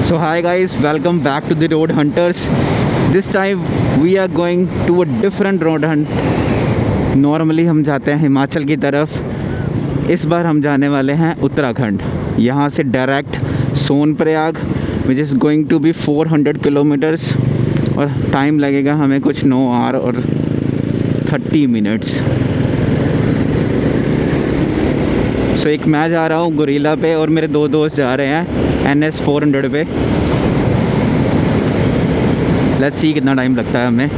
So hi guys, welcome back to the Road Hunters. This time we are going to a different road hunt. Normally हम जाते हैं हिमाचल की तरफ, इस बार हम जाने वाले हैं उत्तराखंड। यहाँ से direct Sonprayag which is going to be 400 kilometres और टाइम लगेगा हमें कुछ 9 आवर और 30 मिनट्स। सो एक मैं जा रहा हूँ गोरिल्ला पे और मेरे दो दोस्त जा रहे हैं NS 400 पे। लेट्स सी कितना टाइम लगता है हमें,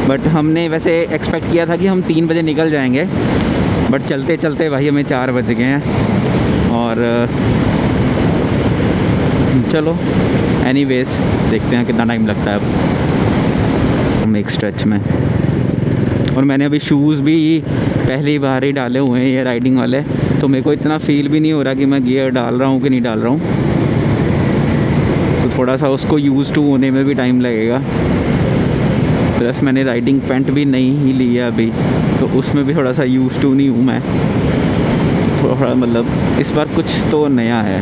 बट हमने वैसे एक्सपेक्ट किया था कि हम 3 बजे निकल जाएंगे, बट चलते चलते भाई हमें 4 बज गए हैं। और चलो एनीवेज देखते हैं कितना टाइम लगता है अब हम एक स्ट्रेच में। और मैंने अभी शूज़ भी पहली बार ही डाले हुए हैं ये राइडिंग वाले, तो मेरे को इतना फील भी नहीं हो रहा कि मैं गियर डाल रहा हूँ कि नहीं डाल रहा हूँ। तो थोड़ा सा उसको यूज़ टू होने में भी टाइम लगेगा। प्लस मैंने राइडिंग पैंट भी नहीं ही लिया अभी, तो उसमें भी थोड़ा सा यूज़ टू नहीं हूँ मैं। थोड़ा मतलब इस बार कुछ तो नया है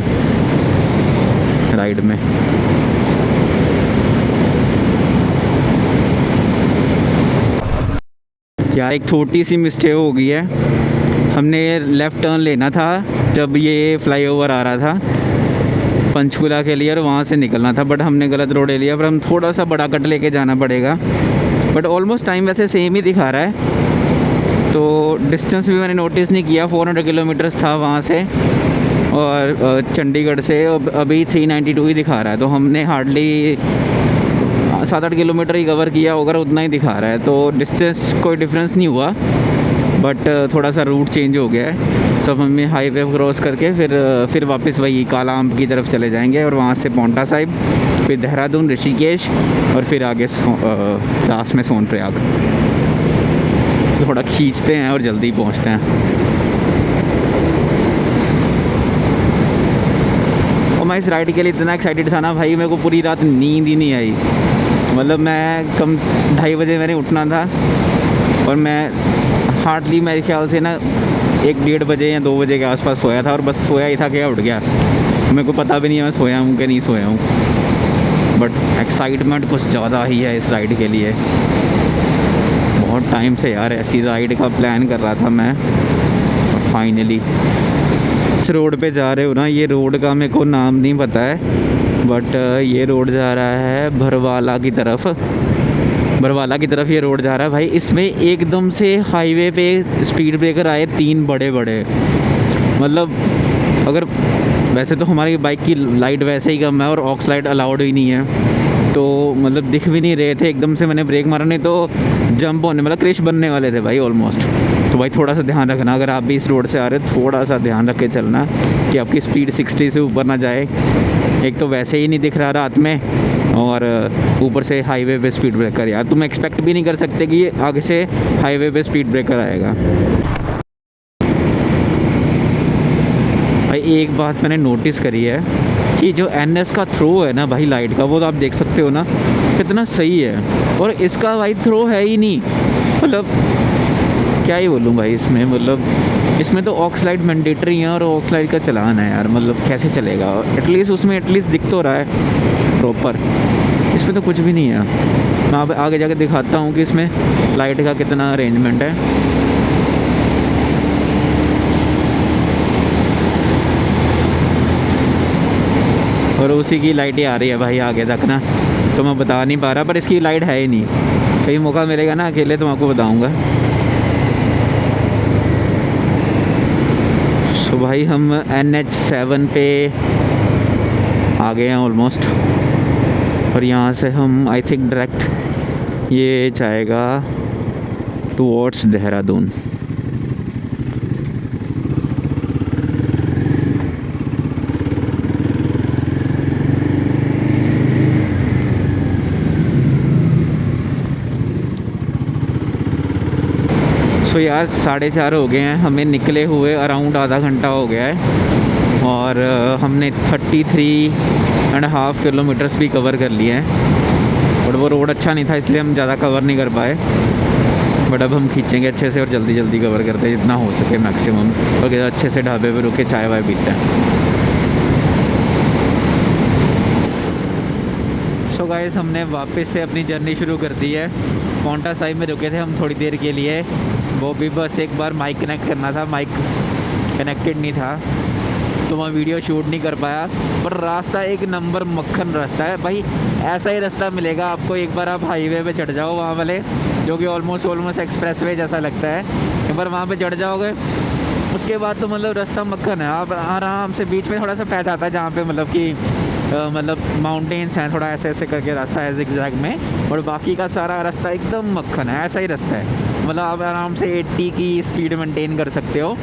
राइड में। यार एक छोटी सी मिस्टेक हो गई है, हमने लेफ़्ट टर्न लेना था जब ये फ्लाईओवर आ रहा था पंचकुला के लिए और वहाँ से निकलना था, बट हमने गलत रोड ले लिया। पर हम थोड़ा सा बड़ा कट लेके जाना पड़ेगा, बट ऑलमोस्ट टाइम वैसे सेम ही दिखा रहा है। तो डिस्टेंस भी मैंने नोटिस नहीं किया, 400 किलोमीटर्स था वहाँ से और चंडीगढ़ से अभी 392 ही दिखा रहा है। तो हमने हार्डली 7-8 किलोमीटर ही कवर किया होगा, उतना ही दिखा रहा है। तो डिस्टेंस कोई डिफरेंस नहीं हुआ, बट थोड़ा सा रूट चेंज हो गया है। सब हमें हाईवे क्रॉस करके फिर वापस वही काला अम्ब की तरफ चले जाएंगे और वहाँ से पांवटा साहिब, फिर देहरादून, ऋषिकेश और फिर आगे लास्ट में सोनप्रयाग। थोड़ा खींचते हैं और जल्दी पहुँचते हैं। और मैं इस राइड के लिए इतना एक्साइटेड था ना भाई, मेरे को पूरी रात नींद ही नहीं आई। मतलब मैं कम 2:30 बजे मैंने उठना था और मैं हार्डली मेरे ख्याल से ना 1-1:30 बजे या 2 बजे के आसपास सोया था, और बस सोया ही था क्या उठ गया। मेरे को पता भी नहीं है मैं सोया हूँ कि नहीं सोया हूँ। बट एक्साइटमेंट कुछ ज़्यादा ही है इस राइड के लिए। बहुत टाइम से यार ऐसी राइड का प्लान कर रहा था मैं, और फाइनली इस रोड पे जा रहे हो ना। ये रोड का मेरे को नाम नहीं पता है, बट ये रोड जा रहा है भरवाला की तरफ। बरवाला की तरफ ये रोड जा रहा है भाई। इसमें एकदम से हाईवे पे स्पीड ब्रेकर आए 3 बड़े बड़े। मतलब अगर वैसे तो हमारी बाइक की लाइट वैसे ही कम है और ऑक्स लाइट अलाउड ही नहीं है, तो मतलब दिख भी नहीं रहे थे। एकदम से मैंने ब्रेक मारा, नहीं तो जंप होने मतलब क्रैश बनने वाले थे भाई ऑलमोस्ट। तो भाई थोड़ा सा ध्यान रखना, अगर आप भी इस रोड से आ रहे हो थोड़ा सा ध्यान रख के चलना कि आपकी स्पीड 60 से ऊपर ना जाए। एक तो वैसे ही नहीं दिख रहा रात में, और ऊपर से हाईवे पे स्पीड ब्रेकर। यार तुम एक्सपेक्ट भी नहीं कर सकते कि आगे से हाईवे पे स्पीड ब्रेकर आएगा। भाई एक बात मैंने नोटिस करी है कि जो NS का थ्रो है ना भाई लाइट का, वो तो आप देख सकते हो ना कितना सही है, और इसका भाई थ्रो है ही नहीं। मतलब क्या ही बोलूँ भाई इसमें, मतलब इसमें तो ऑक्स लाइट मैंडेटरी है और ऑक्स लाइट का चलान है यार। मतलब कैसे चलेगा? एटलीस्ट उसमें एटलीस्ट दिख तो रहा है प्रॉपर, इसमें तो कुछ भी नहीं है। मैं अब आगे जाके दिखाता हूँ कि इसमें लाइट का कितना अरेंजमेंट है। और उसी की लाइटें आ रही है भाई आगे तक ना, तो मैं बता नहीं पा रहा, पर इसकी लाइट है ही नहीं। कहीं मौका मिलेगा ना अकेले तो मैं आपको बताऊँगा। तो भाई हम NH 7 पे आ गए हैं ऑलमोस्ट, और यहाँ से हम आई थिंक डायरेक्ट ये जाएगा टुवर्ड्स देहरादून। सो यार 4:30 हो गए हैं, हमें निकले हुए अराउंड आधा घंटा हो गया है, और हमने 33.5 किलोमीटर्स भी कवर कर लिए हैं। और वो रोड अच्छा नहीं था इसलिए हम ज़्यादा कवर नहीं कर पाए, बट अब हम खींचेंगे अच्छे से और जल्दी जल्दी कवर करते हैं जितना हो सके मैक्सिमम। और अच्छे से ढाबे पे रुके चाय वाय पीते हैं। गाइस हमने वापस से अपनी जर्नी शुरू कर दी है। पाउंटा साहिब में रुके थे हम थोड़ी देर के लिए, वो भी बस एक बार माइक कनेक्ट करना था, माइक कनेक्टेड नहीं था तो मैं वीडियो शूट नहीं कर पाया। पर रास्ता एक नंबर मक्खन रास्ता है भाई, ऐसा ही रास्ता मिलेगा आपको एक बार आप हाईवे पे चढ़ जाओ वहाँ वाले, जो कि ऑलमोस्ट एक्सप्रेसवे जैसा लगता है। एक बार वहाँ पे चढ़ जाओगे उसके बाद तो मतलब रास्ता मक्खन है। आप आराम से बीच में थोड़ा सा पैच आता है जहाँ पे मतलब कि मतलब माउंटेन्स हैं, थोड़ा ऐसे ऐसे करके रास्ता है जिगजैग में, और बाकी का सारा रास्ता एकदम मक्खन है, ऐसा ही रास्ता है। मतलब आप आराम से 80 की स्पीड मेंटेन कर सकते हो,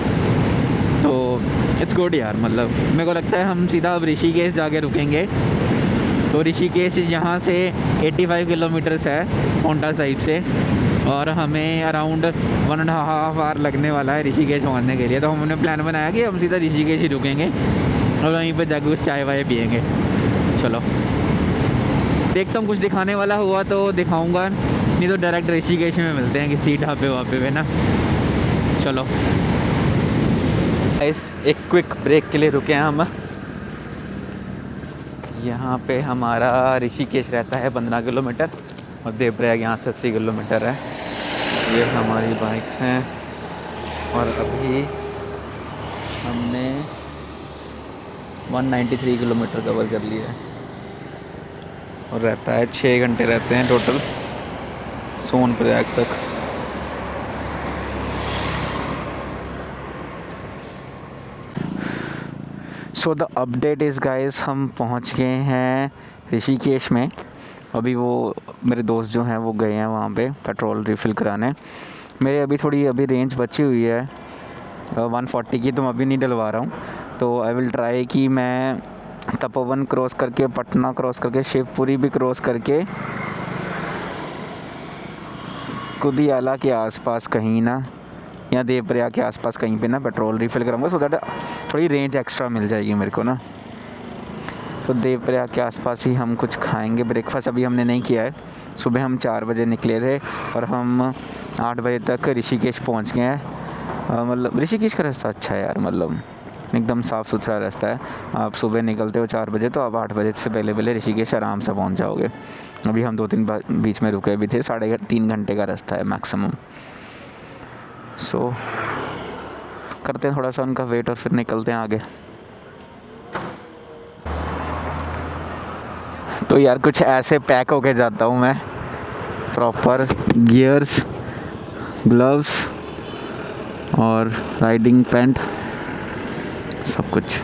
तो इट्स गुड यार। मतलब मेरे को लगता है हम सीधा अब ऋषिकेश जाके रुकेंगे। तो ऋषिकेश यहाँ से 85 किलोमीटर्स है पाउंटा साहिब से, और हमें अराउंड 1.5 आवर लगने वाला है ऋषिकेश पहुँचने के लिए। तो हमने प्लान बनाया कि हम सीधा ऋषिकेश ही रुकेंगे और वहीं पर जाके कुछ चाय वाय पियेंगे। चलो देखता हूँ, कुछ दिखाने वाला हुआ तो दिखाऊंगा, नहीं तो डायरेक्ट ऋषिकेश में मिलते हैं किसी ढाबे वाबे पे ना। चलो एक क्विक ब्रेक के लिए रुके हैं हम। यहाँ पे हमारा ऋषिकेश रहता है 15 किलोमीटर और देवप्रयाग यहाँ से 80 किलोमीटर है। ये हमारी बाइक्स हैं और अभी हमने 193 किलोमीटर कवर कर लिया है और रहता है 6 घंटे रहते हैं टोटल सोनप्रयाग तक। So the update is guys, हम पहुंच गए हैं ऋषिकेश में। अभी वो मेरे दोस्त जो हैं वो गए हैं वहाँ पे पेट्रोल रिफ़िल कराने। मेरे अभी रेंज बची हुई है 140 की, तो मैं अभी नहीं डलवा रहा हूँ। तो आई विल ट्राई कि मैं तपोवन क्रॉस करके, पटना क्रॉस करके, शिवपुरी भी क्रॉस करके कुदियाला के आसपास कहीं ना, या देवप्रयाग के आसपास कहीं पे ना पेट्रोल रिफ़िल कराऊंगा, सो दैट थोड़ी रेंज एक्स्ट्रा मिल जाएगी मेरे को ना। तो देवप्रयाग के आसपास ही हम कुछ खाएंगे। ब्रेकफास्ट अभी हमने नहीं किया है। सुबह हम 4 बजे निकले थे और हम 8 बजे तक ऋषिकेश पहुंच गए हैं। मतलब ऋषिकेश का रास्ता अच्छा है यार, मतलब एकदम साफ़ सुथरा रास्ता है। आप सुबह निकलते हो 4 बजे तो आप 8 बजे से पहले ऋषिकेश आराम से पहुंच जाओगे। अभी हम 2-3 बीच में रुके भी थे, 3.5 घंटे का रास्ता है मैक्सिमम। सो करते हैं थोड़ा सा उनका वेट और फिर निकलते हैं आगे। तो यार कुछ ऐसे पैक होके जाता हूँ मैं, प्रॉपर गियर्स, ग्लव्स और राइडिंग पैंट, सब कुछ।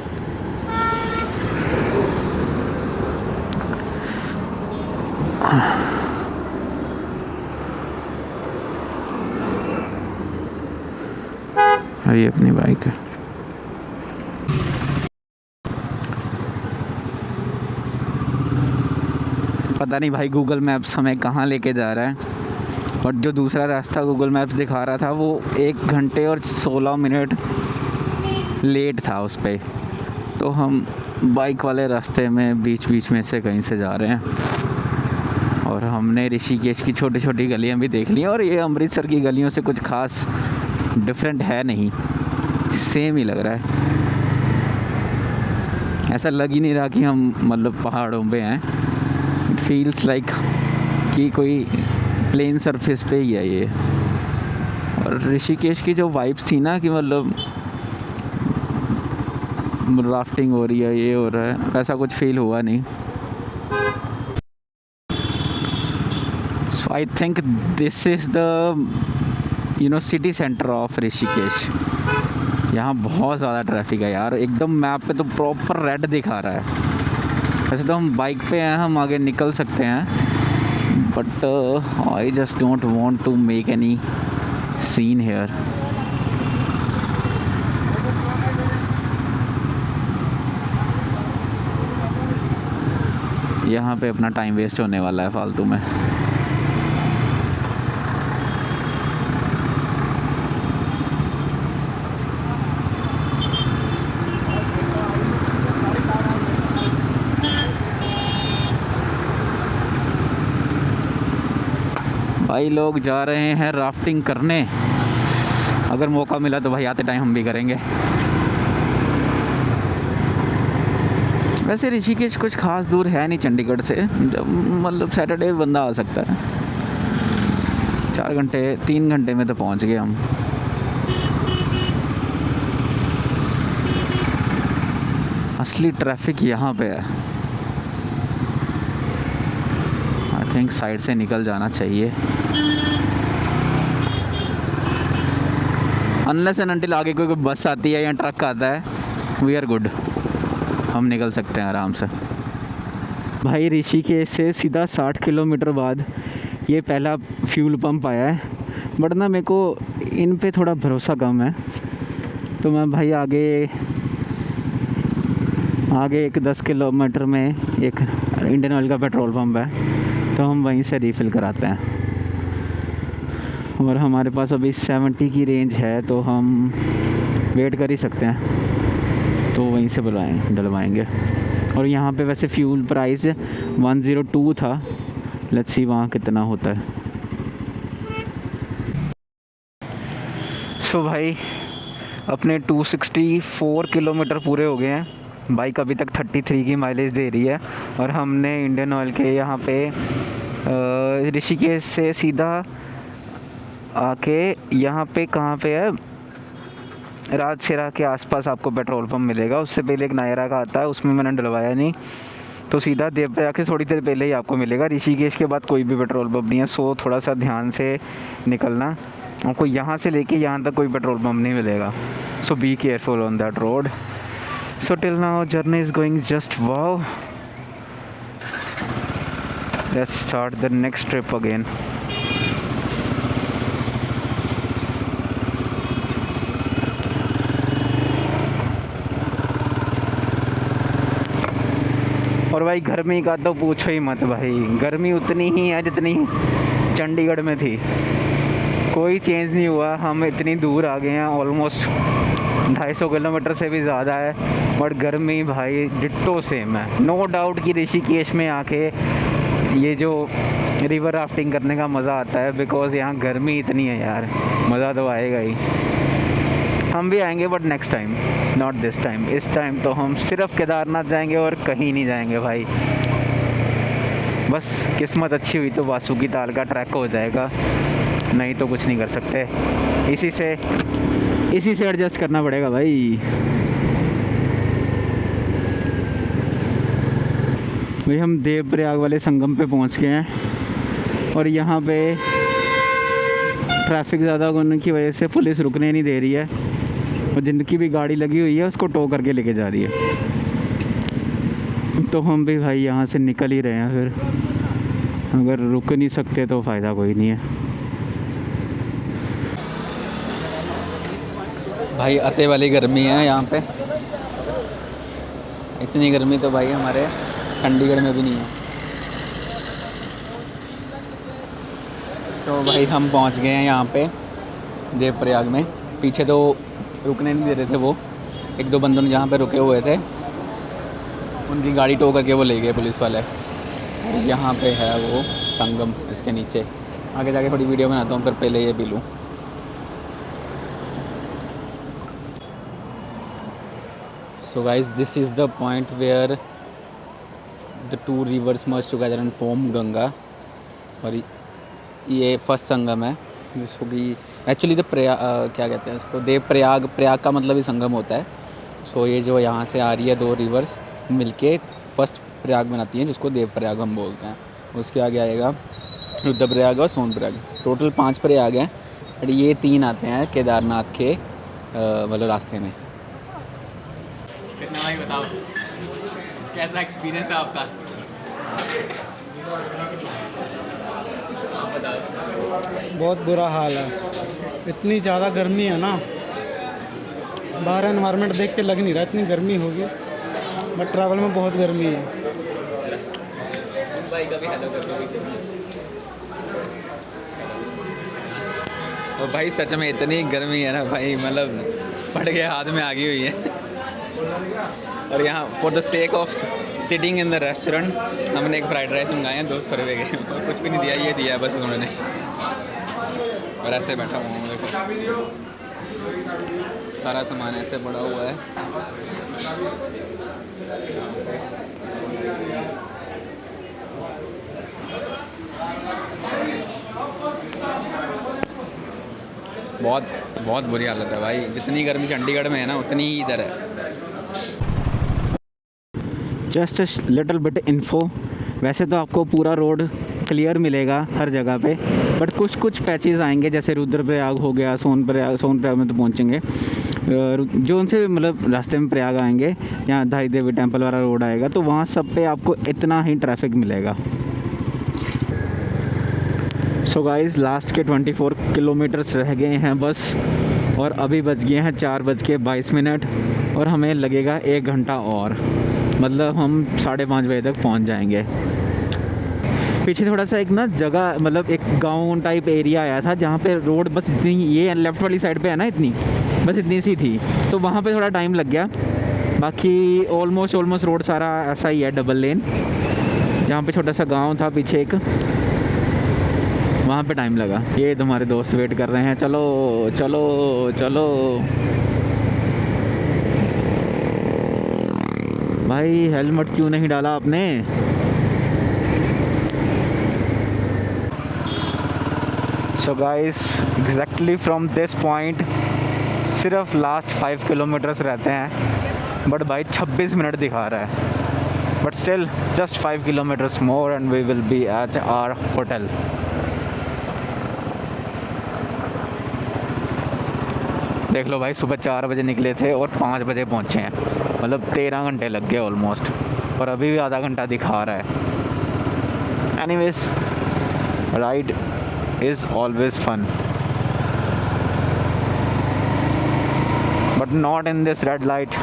और ये अपनी बाइक है। पता नहीं भाई गूगल मैप्स हमें कहाँ लेके जा रहा है। और जो दूसरा रास्ता गूगल मैप्स दिखा रहा था वो 1 घंटे और 16 मिनट लेट था उस पर। तो हम बाइक वाले रास्ते में बीच में से कहीं से जा रहे हैं। और हमने ऋषिकेश की छोटी छोटी गलियां भी देख ली, और ये अमृतसर की गलियों से कुछ खास डिफरेंट है नहीं, सेम ही लग रहा है। ऐसा लग ही नहीं रहा कि हम मतलब पहाड़ों पे हैं। इट फील्स लाइक कि कोई प्लेन सरफेस पे ही है ये। और ऋषिकेश की जो वाइब्स थी ना कि मतलब राफ्टिंग हो रही है, ये हो रहा है, ऐसा कुछ फील हुआ नहीं। So I think this is the city centre of Rishikesh. यहाँ बहुत ज़्यादा ट्रैफिक है यार, एकदम मैप पे तो प्रॉपर रेड दिखा रहा है। वैसे तो हम बाइक पे हैं, हम आगे निकल सकते हैं, but I just don't want to make any scene here. यहाँ पे अपना टाइम वेस्ट होने वाला है फालतू में। भाई लोग जा रहे हैं राफ्टिंग करने, अगर मौका मिला तो भाई आते टाइम हम भी करेंगे। वैसे ऋषिकेश कुछ खास दूर है नहीं चंडीगढ़ से, मतलब सैटरडे बंदा आ सकता है। 4 घंटे 3 घंटे में तो पहुंच गए हम। असली ट्रैफिक यहाँ पे है। आई थिंक साइड से निकल जाना चाहिए, अनलेस एंड अनटिल आगे कोई बस आती है या ट्रक आता है, वी आर गुड, हम निकल सकते हैं आराम से। भाई ऋषिकेश से सीधा 60 किलोमीटर बाद ये पहला फ्यूल पंप आया है, बट ना मेरे को इन पे थोड़ा भरोसा कम है, तो मैं भाई आगे एक 10 किलोमीटर में एक इंडियन ऑयल का पेट्रोल पंप है, तो हम वहीं से रीफ़िल कराते हैं। और हमारे पास अभी 70 की रेंज है, तो हम वेट कर ही सकते हैं, तो वहीं से डलवाएंगे। और यहाँ पे वैसे फ्यूल प्राइस 102 था, लेट्स सी वहाँ कितना होता है। सो भाई अपने 264 किलोमीटर पूरे हो गए हैं। बाइक अभी तक 33 की माइलेज दे रही है, और हमने इंडियन ऑयल के यहाँ पे ऋषिकेश से सीधा आके यहाँ पे कहाँ पे है, राजसेरा के आसपास आपको पेट्रोल पंप मिलेगा। उससे पहले एक नायरा का आता है, उसमें मैंने डलवाया नहीं, तो सीधा देवप्रयाग के थोड़ी देर पहले ही आपको मिलेगा। ऋषिकेश के बाद कोई भी पेट्रोल पंप नहीं है, सो थोड़ा सा ध्यान से निकलना। आपको यहाँ से लेके यहाँ तक कोई पेट्रोल पंप नहीं मिलेगा, so be careful on that road. So till now journey is going just wow. Let's start the next trip again. और भाई गर्मी का तो पूछो ही मत भाई, गर्मी उतनी ही है जितनी चंडीगढ़ में थी, कोई चेंज नहीं हुआ। हम इतनी दूर आ गए हैं, ऑलमोस्ट 250 किलोमीटर से भी ज़्यादा है, बट गर्मी भाई डिट्टो सेम है। नो डाउट कि ऋषिकेश में आके ये जो रिवर राफ्टिंग करने का मज़ा आता है, बिकॉज़ यहाँ गर्मी इतनी है यार, मज़ा तो आएगा ही। हम भी आएंगे but next time, not this time. इस टाइम तो हम सिर्फ केदारनाथ जाएंगे और कहीं नहीं जाएंगे भाई। बस किस्मत अच्छी हुई तो वासुकी ताल का ट्रैक हो जाएगा, नहीं तो कुछ नहीं कर सकते। इसी से एडजस्ट करना पड़ेगा भाई। भाई हम देवप्रयाग वाले संगम पे पहुंच गए हैं, और यहाँ पे ट्रैफिक ज़्यादा होने की वजह से पुलिस रुकने नहीं दे रही है, और जिनकी भी गाड़ी लगी हुई है उसको टो करके लेके जा रही है। तो हम भी भाई यहाँ से निकल ही रहे हैं, फिर अगर रुक नहीं सकते तो फ़ायदा कोई नहीं है। भाई अते वाली गर्मी है यहाँ पे, इतनी गर्मी तो भाई हमारे चंडीगढ़ में भी नहीं है। तो भाई हम पहुँच गए हैं यहाँ पे देवप्रयाग में। पीछे तो रुकने नहीं दे रहे थे वो, एक दो बंदों ने जहाँ पे रुके हुए थे उनकी गाड़ी टो करके वो ले गए पुलिस वाले। यहाँ पे है वो संगम, इसके नीचे आगे जाके थोड़ी वीडियो बनाता हूँ, पर पहले ये पी लूँ। So guys this is the point where the two rivers merge together and form Ganga. और ये फर्स्ट संगम है जिसको कि एक्चुअली द क्या कहते हैं इसको, देवप्रयाग, प्रयाग का मतलब ही संगम होता है। सो ये जो यहाँ से आ रही है दो रिवर्स मिलके फर्स्ट प्रयाग बनाती हैं, जिसको देवप्रयाग हम बोलते हैं। उसके आगे आएगा रुद्रप्रयाग और सोनप्रयाग। टोटल 5 प्रयाग हैं, बट ये 3 आते हैं केदारनाथ के मतलब रास्ते में। कितना भाई बताओ कैसा एक्सपीरियंस है आपका? बहुत बुरा हाल है, इतनी ज़्यादा गर्मी है ना, बाहर एनवायरनमेंट देख के लग नहीं रहा इतनी गर्मी होगी, बट ट्रैवल में बहुत गर्मी है। भाई का भी हेलो कर दो पीछे। और भाई सच में इतनी गर्मी है ना भाई, मतलब फट के हाथ में आ गई हुई है। और यहाँ for the sake of sitting in the restaurant हमने एक फ्राइड राइस मंगाए हैं 200 रुपये के, और कुछ भी नहीं दिया, ये दिया है बस उन्होंने। और ऐसे बैठा हुआ हूँ, देखो सारा सामान ऐसे पड़ा हुआ है। बहुत बहुत बुरी हालत है भाई, जितनी गर्मी चंडीगढ़ में है ना उतनी ही इधर है। जस्ट लिटिल बिट इन्फो, वैसे तो आपको पूरा रोड क्लियर मिलेगा हर जगह पे, बट कुछ कुछ पैचेस आएंगे, जैसे रुद्रप्रयाग हो गया, सोनप्रयाग में तो पहुंचेंगे, जो उनसे मतलब रास्ते में प्रयाग आएंगे, यहाँ धाई देवी टेम्पल वाला रोड आएगा, तो वहाँ सब पे आपको इतना ही ट्रैफिक मिलेगा। सो गाइस, लास्ट के 24 किलोमीटर्स रह गए हैं बस, और अभी बज गए हैं 4:22 और हमें लगेगा 1 घंटा और, मतलब हम 5:30 बजे तक पहुंच जाएंगे। पीछे थोड़ा सा एक ना जगह, मतलब एक गांव टाइप एरिया आया था जहाँ पे रोड बस इतनी, ये लेफ़्ट वाली साइड पे है ना, इतनी बस इतनी सी थी, तो वहाँ पे थोड़ा टाइम लग गया। बाकी ऑलमोस्ट रोड सारा ऐसा ही है, डबल लेन। जहाँ पे छोटा सा गांव था पीछे एक, वहाँ पे टाइम लगा। ये तुम्हारे दोस्त वेट कर रहे हैं, चलो चलो चलो भाई। हेलमेट क्यों नहीं डाला आपने? So guys, exactly from this point सिर्फ लास्ट 5 किलोमीटर्स रहते हैं, बट भाई 26 मिनट दिखा रहा है, but still just 5 kilometres more and we will be at our hotel. देख लो भाई, सुबह 4 बजे निकले थे और 5 बजे पहुँचे हैं, मतलब 13 घंटे लग गए ऑलमोस्ट, और अभी भी आधा घंटा दिखा रहा है। Anyways, ride is always fun, but not in this red light.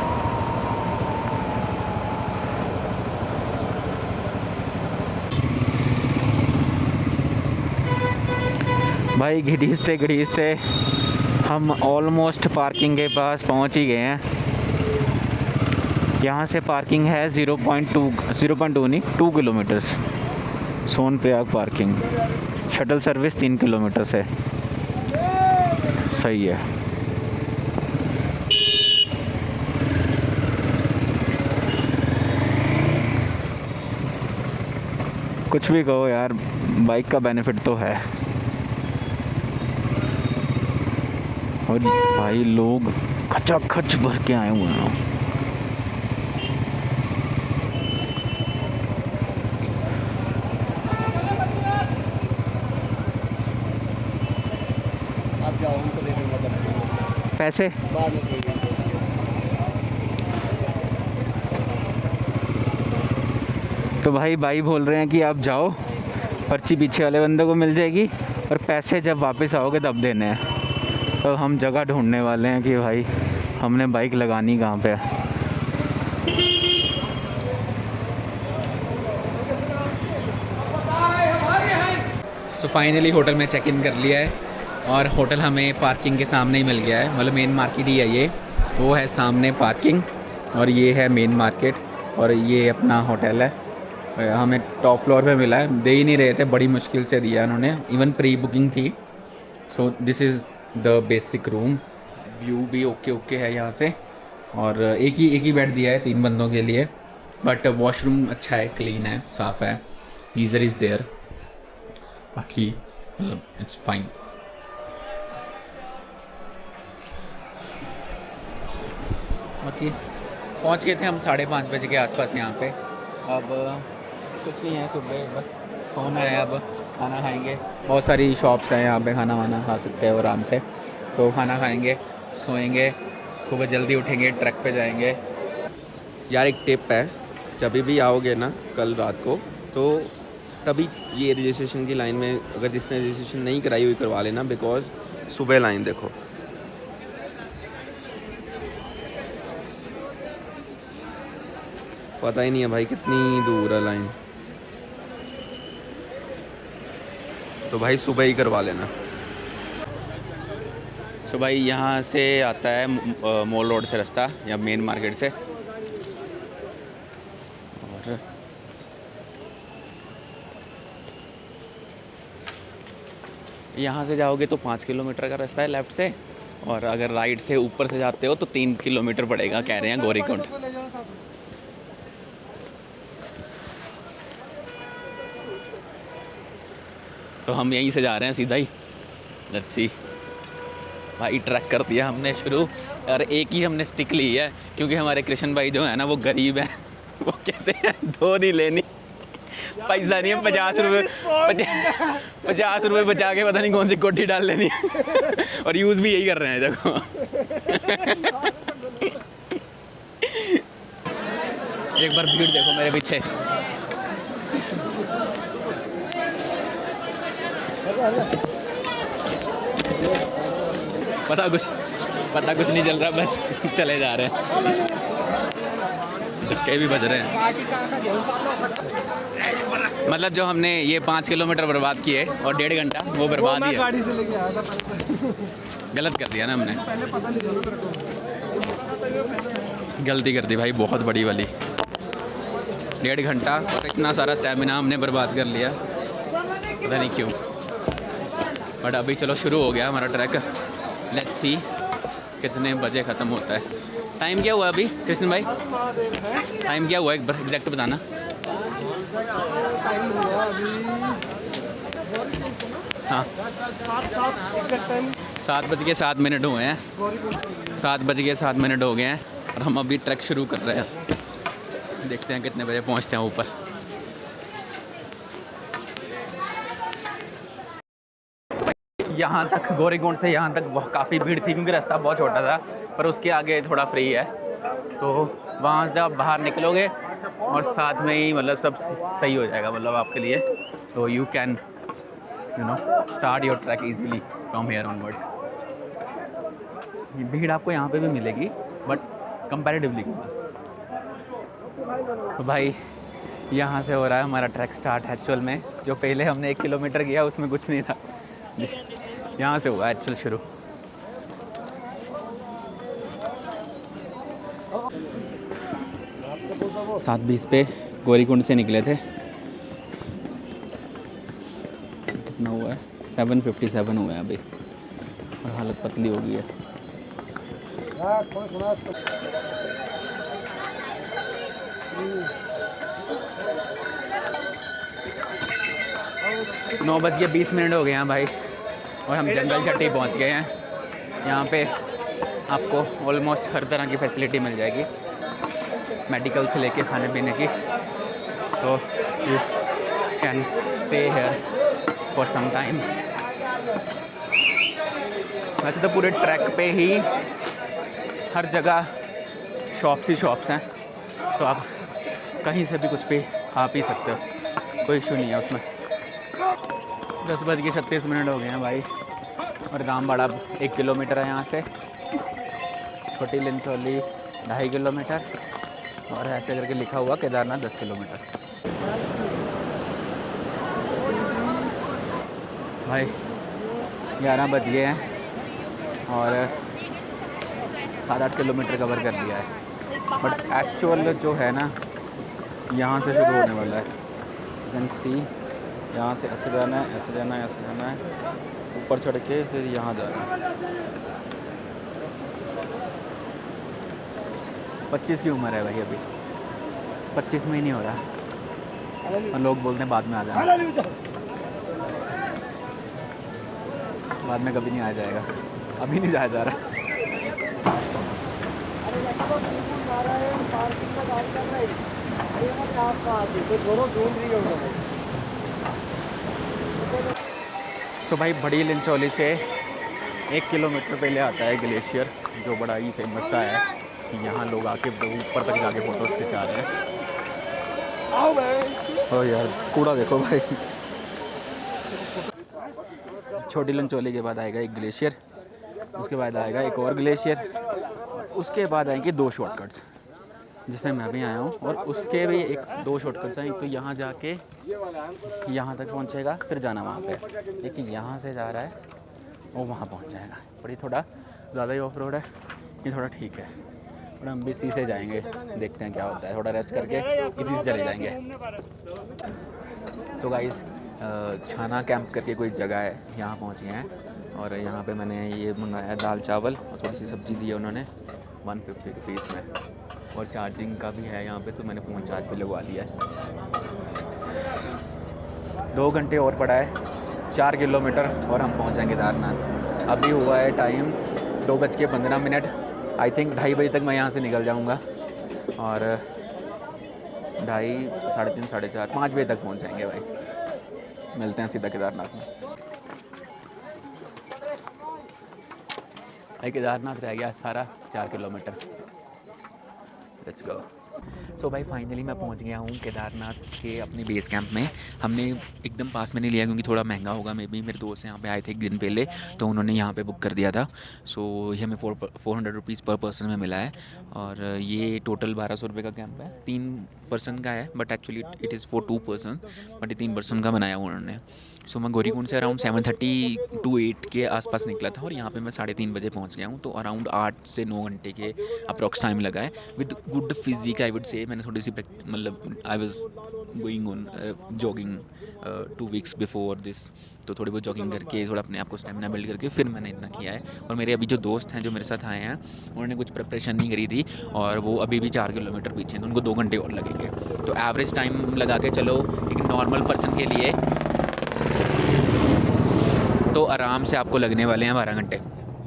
भाई घिड़ीसते हम ऑलमोस्ट पार्किंग के पास पहुंच ही गए हैं। यहाँ से पार्किंग है 0.2 नहीं 2 kilometres, Sonprayag parking. Shuttle service 3 kilometre से, सही है। कुछ भी कहो यार, बाइक का बेनिफिट तो है। और भाई लोग खचाखच भर के आए हुए हैं। आप जाओ, उनको दे दूंगा पैसे बाद में दे दूंगा। तो भाई बोल रहे हैं कि आप जाओ, पर्ची पीछे वाले बंदे को मिल जाएगी, और पैसे जब वापस आओगे तब देने हैं। तो हम जगह ढूंढने वाले हैं कि भाई हमने बाइक लगानी कहाँ पे है। सो फाइनली होटल में चेक इन कर लिया है, और होटल हमें पार्किंग के सामने ही मिल गया है, मतलब मेन मार्केट ही है ये, वो है सामने पार्किंग, और ये है मेन मार्केट, और ये अपना होटल है। हमें टॉप फ्लोर पे मिला है, दे ही नहीं रहे थे, बड़ी मुश्किल से दिया उन्होंने, इवन प्री बुकिंग थी। So this is the basic room, view भी ओके है यहाँ से, और एक ही बेड दिया है 3 बंदों के लिए, बट वॉशरूम अच्छा है, क्लीन है, साफ़ है, गीज़र इज़ देयर, बाकी मतलब इट्स फाइन। बाकी पहुँच गए थे हम 5:30 बजे के आसपास यहाँ पे। अब कुछ नहीं है, सुबह बस सोना है, अब खाना खाएंगे। बहुत सारी शॉप्स हैं यहाँ पे, खाना वाना खा सकते हो आराम से। तो खाना खाएंगे, सोएंगे, सुबह जल्दी उठेंगे, ट्रैक पे जाएंगे। यार एक टिप है, जब भी आओगे ना कल रात को, तो तभी ये रजिस्ट्रेशन की लाइन में, अगर जिसने रजिस्ट्रेशन नहीं कराई हुई करवा लेना, बिकॉज सुबह लाइन देखो। पता ही नहीं है भाई कितनी दूर है लाइन, तो भाई सुबह ही करवा लेना। सो भाई यहाँ से आता है मॉल रोड से रास्ता, या मेन मार्केट से, और यहाँ से जाओगे तो 5 किलोमीटर का रास्ता है लेफ़्ट से, और अगर राइट से ऊपर से जाते हो तो 3 किलोमीटर पड़ेगा, कह रहे हैं गौरीकुंड। तो हम यहीं से जा रहे हैं सीधा ही, लेट्स सी। भाई ट्रैक कर दिया हमने शुरू, और एक ही हमने स्टिक ली है क्योंकि हमारे कृष्ण भाई जो है ना वो गरीब हैं। वो कहते हैं 2 नहीं लेनी, पैसा नहीं है, 50 रुपये बचा के पता नहीं कौन सी कोठी डाल लेनी है। और यूज़ भी यही कर रहे हैं देखो। एक बार भीड़ देखो मेरे पीछे। पता कुछ नहीं चल रहा, बस चले जा रहे हैं, धक्के भी बज रहे हैं। मतलब जो हमने ये 5 किलोमीटर बर्बाद किए और 1.5 घंटा वो बर्बाद ही है। गाड़ी से लेके आया था, गलत कर दिया ना हमने, पहले पता नहीं चला मेरे को। गलती कर दी भाई बहुत बड़ी वाली। 1.5 घंटा और इतना सारा स्टैमिना हमने बर्बाद कर लिया, पता नहीं क्यों। बट अभी चलो शुरू हो गया हमारा ट्रैक। लेट्स सी कितने बजे ख़त्म होता है। टाइम क्या हुआ अभी कृष्ण भाई, टाइम क्या हुआ एक बार एग्जैक्ट बताना। हाँ 7:07 हुए हैं, 7:07 हो गए हैं और हम अभी ट्रैक शुरू कर रहे हैं। देखते हैं कितने बजे पहुंचते हैं ऊपर। यहाँ तक गौरीकुंड से यहाँ तक काफ़ी भीड़ थी क्योंकि रास्ता बहुत छोटा था, पर उसके आगे थोड़ा फ्री है, तो वहाँ से आप बाहर निकलोगे और साथ में ही मतलब सब सही हो जाएगा मतलब आपके लिए। तो you can start your track easily from here onwards. भीड़ आपको यहाँ पे भी मिलेगी बट कंपैरेटिवली कम। तो भाई यहाँ से हो रहा है हमारा ट्रैक स्टार्ट। एक्चुअल में जो पहले हमने 1 किलोमीटर किया उसमें कुछ नहीं था, यहाँ से हुआ एक्चुअल शुरू। आपको 7:20 पे गौरीकुंड से निकले थे। कितना हुआ है 7:57 हुआ है अभी और हालत पतली हो गई है। 9:20 हो गए हैं भाई और हम जंगल चट्टी पहुंच गए हैं। यहाँ पे आपको ऑलमोस्ट हर तरह की फैसिलिटी मिल जाएगी, मेडिकल से लेके खाने पीने की। तो you can stay here for some time. वैसे तो पूरे ट्रैक पे ही हर जगह शॉप्स ही शॉप्स हैं, तो आप कहीं से भी कुछ भी खा पी सकते हो, कोई इशू नहीं है उसमें। 10:36 हो गए हैं भाई और गामबाड़ा 1 किलोमीटर है यहाँ से, छोटी लिंचौली 2.5 किलोमीटर और ऐसे करके लिखा हुआ केदारनाथ 10 किलोमीटर। भाई 11 बज गए हैं और 7-8 किलोमीटर कवर कर लिया है। बट एक्चुअल जो है ना यहाँ से शुरू होने वाला है। यू कैन सी यहाँ से ऐसे जाना है, ऐसे जाना है, ऐसे जाना है, ऊपर चढ़ के फिर यहाँ जाना है। 25 की उम्र है भाई अभी, 25 में ही नहीं हो रहा और लोग बोलते हैं बाद में आ जाना, बाद में कभी नहीं आ जाएगा, अभी नहीं जाया जा रहा। सो भाई बड़ी लिंचौली से 1 किलोमीटर पहले आता है ग्लेशियर, जो बड़ा ही फेमस सा है कि यहाँ लोग आके ऊपर तक जाके फ़ोटोज़ खिंचा रहे हैं। ओ यार कूड़ा देखो भाई। छोटी लिंचौली के बाद आएगा एक ग्लेशियर, उसके बाद आएगा एक और ग्लेशियर, उसके बाद आएंगे 2 शॉर्टकट्स जिससे मैं भी आया हूँ, और उसके भी 2 शॉर्टकट्स हैं। एक तो यहाँ जाके यहाँ तक पहुँचेगा, फिर जाना वहाँ पे। एक यहाँ से जा रहा है वो वहाँ पहुँच जाएगा। पर ये थोड़ा ज़्यादा ही ऑफ रोड है, ये थोड़ा ठीक है। और हम भी इसी से जाएंगे, देखते हैं क्या होता है, थोड़ा रेस्ट करके इसी से चले जाएंगे। सो गाइस छाना कैंप करके कोई जगह है, यहाँ पहुँच गए हैं और यहाँ पे मैंने ये मंगाया दाल चावल और थोड़ी सी सब्ज़ी दी है उन्होंने 150 रुपीज़ में, और चार्जिंग का भी है यहाँ पे, तो मैंने फ़ोन चार्ज पे लगवा लिया है। 2 घंटे और पड़ा है, 4 किलोमीटर और हम पहुँच जाएंगे केदारनाथ। अभी हुआ है टाइम 2:15। आई थिंक 2:30 बजे तक मैं यहाँ से निकल जाऊँगा और 2:30, 3:30, 4:30, 5 बजे तक पहुँच जाएंगे भाई। मिलते हैं सीधा केदारनाथ में। भाई केदारनाथ रह गया सारा 4 किलोमीटर। Let's go. सो भाई फाइनली मैं पहुंच गया हूँ केदारनाथ के अपने बेस कैंप में। हमने एकदम पास में नहीं लिया क्योंकि थोड़ा महंगा होगा। मे बी मेरे दोस्त यहाँ पे आए थे एक दिन पहले तो उन्होंने यहाँ पे बुक कर दिया था। सो ये हमें 400 रुपीज़ पर पर्सन में मिला है और ये टोटल 1200 रुपये का कैंप है। 3 पर्सन का है but actually it is for 2 person, but ये 3 पर्सन का बनाया हुआ उन्होंने। सो मैं गौरीकुंड से अराउंड 7:30 to 8 के आसपास निकला था और यहाँ पे मैं 3:30 बजे पहुँच गया हूँ। तो अराउंड 8 से 9 घंटे के अप्रॉक्स टाइम लगा है with good physique I would say. मैंने थोड़ी सी मतलब I was going on jogging 2 weeks before this, तो थोड़ी बहुत जॉगिंग करके थोड़ा अपने आप को स्टेमिना बिल्ड करके फिर मैंने इतना किया है। और मेरे अभी जो दोस्त हैं जो मेरे साथ आए हैं उन्होंने कुछ प्रिपरेशन नहीं करी थी और वो अभी भी 4 किलोमीटर पीछे हैं, तो उनको 2 घंटे और लगेंगे। तो एवरेज टाइम लगा के चलो एक नॉर्मल पर्सन के लिए तो आराम से आपको लगने वाले हैं 12 घंटे,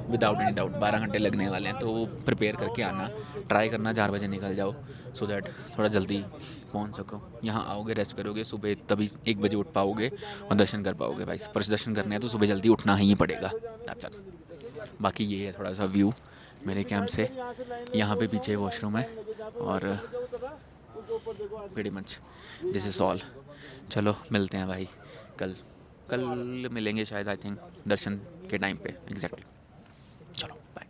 विदाउट एनी डाउट 12 घंटे लगने वाले हैं। तो प्रिपेयर करके आना, ट्राई करना 4 बजे निकल जाओ सो दैट थोड़ा जल्दी पहुंच सको। यहाँ आओगे, रेस्ट करोगे, सुबह तभी 1 बजे उठ पाओगे और दर्शन कर पाओगे। भाई स्पर्श दर्शन करने हैं तो सुबह जल्दी उठना ही पड़ेगा। That's it. बाकी ये है थोड़ा सा व्यू मेरे कैंप से। यहाँ पे पीछे वॉशरूम है और pretty much this is all. चलो मिलते हैं भाई कल मिलेंगे शायद, आई थिंक दर्शन के टाइम पे एग्जैक्टली। चलो बाय।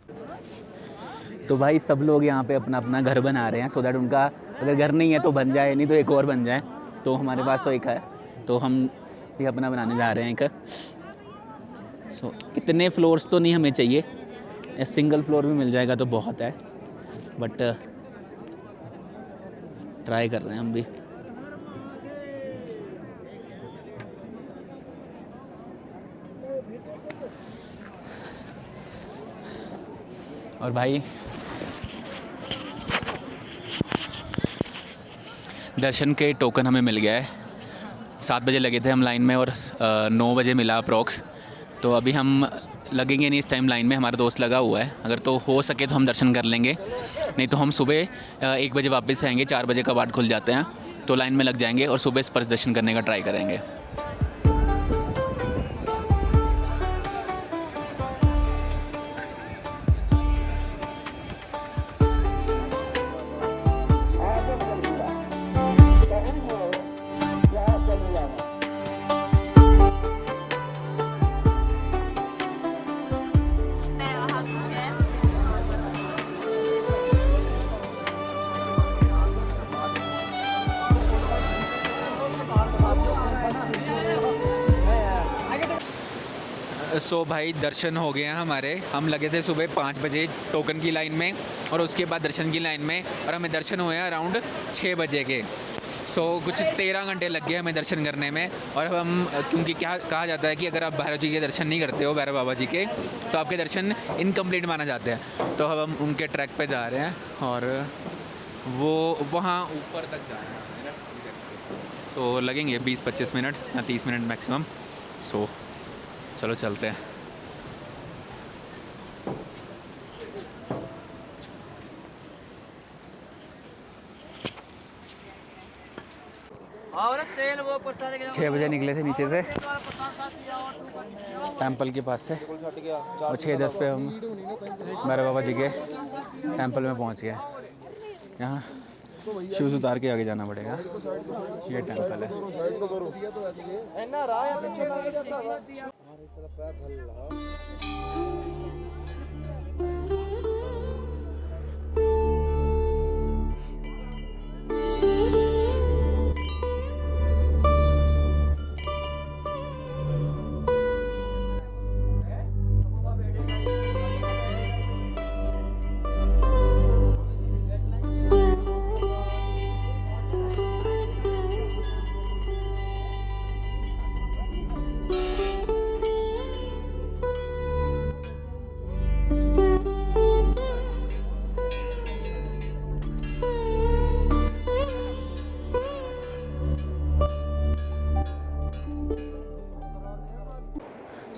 तो भाई सब लोग यहाँ पे अपना अपना घर बना रहे हैं सो दैट उनका अगर घर नहीं है तो बन जाए, नहीं तो एक और बन जाए। तो हमारे पास तो एक है तो हम भी अपना बनाने जा रहे हैं एक। सो इतने फ्लोर्स तो नहीं हमें चाहिए, सिंगल फ्लोर भी मिल जाएगा तो बहुत है, बट ट्राई कर रहे हैं हम भी। और भाई दर्शन के टोकन हमें मिल गया है। 7 बजे लगे थे हम लाइन में और 9 बजे मिला अप्रॉक्स। तो अभी हम लगेंगे नहीं इस टाइम लाइन में, हमारा दोस्त लगा हुआ है। अगर तो हो सके तो हम दर्शन कर लेंगे, नहीं तो हम सुबह 1 बजे वापस आएंगे। 4 बजे का बाट खुल जाते हैं तो लाइन में लग जाएंगे और सुबह स्पर्श दर्शन करने का ट्राई करेंगे। सो भाई दर्शन हो गए हैं हमारे। हम लगे थे सुबह 5 बजे टोकन की लाइन में और उसके बाद दर्शन की लाइन में, और हमें दर्शन हुए हैं अराउंड 6 बजे के। सो कुछ 13 घंटे लग गए हमें दर्शन करने में। और हम क्योंकि क्या कहा जाता है कि अगर आप भैरव जी के दर्शन नहीं करते हो, भैरव बाबा जी के, तो आपके दर्शन इनकम्प्लीट माना जाते हैं। तो हम उनके ट्रैक पे जा रहे हैं और वो वहाँ ऊपर तक जा रहे हैं। सो लगेंगे 20-25 मिनट या 30 मिनट मैक्सिमम। सो चलो चलते हैं। छः बजे निकले थे नीचे से टेंपल के पास से और 6:10 पे हम भैरव बाबा जी के टेंपल में पहुंच गए। यहाँ शूज़ उतार के आगे जाना पड़ेगा। ये टेंपल है।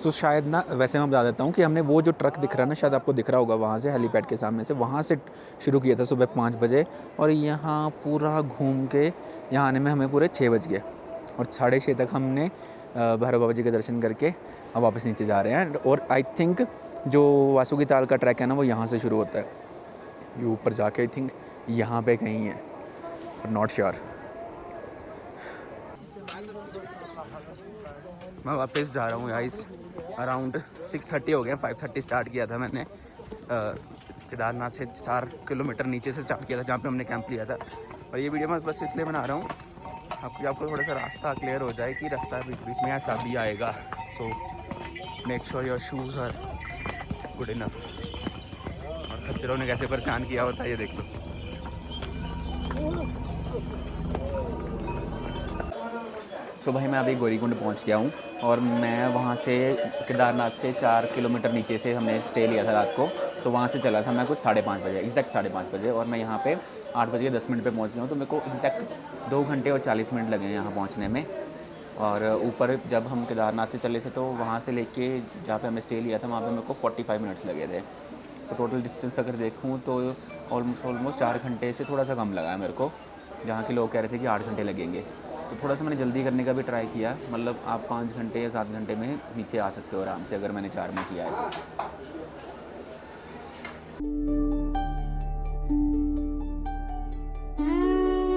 सो शायद ना, वैसे मैं बता देता हूँ कि हमने वो जो ट्रक दिख रहा है ना, शायद आपको दिख रहा होगा वहाँ से, हेलीपैड के सामने से, वहाँ से शुरू किया था सुबह 5 बजे, और यहाँ पूरा घूम के यहाँ आने में हमें पूरे 6 बज गए, और 6:30 तक हमने भैरव बाबा जी के दर्शन करके अब वापस नीचे जा रहे हैं। और आई थिंक जो वासुकी ताल का ट्रैक है ना, वो यहाँ से शुरू होता है, ये ऊपर जाके आई थिंक यहाँ पे कहीं है, पर नॉट श्योर। मैं वापस जा रहा हूँ गाइस, अराउंड 6:30 हो गया, 5:30 स्टार्ट किया था मैंने, केदारनाथ से 4 किलोमीटर नीचे से स्टार्ट किया था, जहाँ पे हमने कैंप लिया था। और ये वीडियो मैं बस इसलिए बना रहा हूँ आपको थोड़ा सा रास्ता क्लियर हो जाए कि रास्ता बीच बीच में ऐसा भी आएगा, so make sure your shoes are good enough. और खच्चरों ने कैसे परेशान किया होता है ये देख लो। तो भाई मैं अभी गौरीकुंड पहुंच गया हूं, और मैं वहां से केदारनाथ से 4 किलोमीटर नीचे से हमने स्टे लिया था रात को, तो वहां से चला था मैं कुछ 5:30 बजे, एग्जैक्ट 5:30 बजे, और मैं यहाँ पे 8:10 पे पहुँच गया हूँ। तो मेरे को एग्जैक्ट 2 घंटे और 40 मिनट लगे हैं यहाँ पहुँचने में। और ऊपर जब हम केदारनाथ से चले थे तो वहाँ से लेके जहाँ पे हमने स्टे लिया था वहाँ पे मेरे को 45 मिनट्स लगे थे। तो टोटल डिस्टेंस अगर देखूँ तो ऑलमोस्ट 4 घंटे से थोड़ा सा कम लगा है मेरे को, जहाँ के लोग कह रहे थे कि 8 घंटे लगेंगे। तो थोड़ा सा मैंने जल्दी करने का भी ट्राई किया, मतलब आप 5 घंटे या 7 घंटे में नीचे आ सकते हो आराम से, अगर मैंने 4 में किया है तो।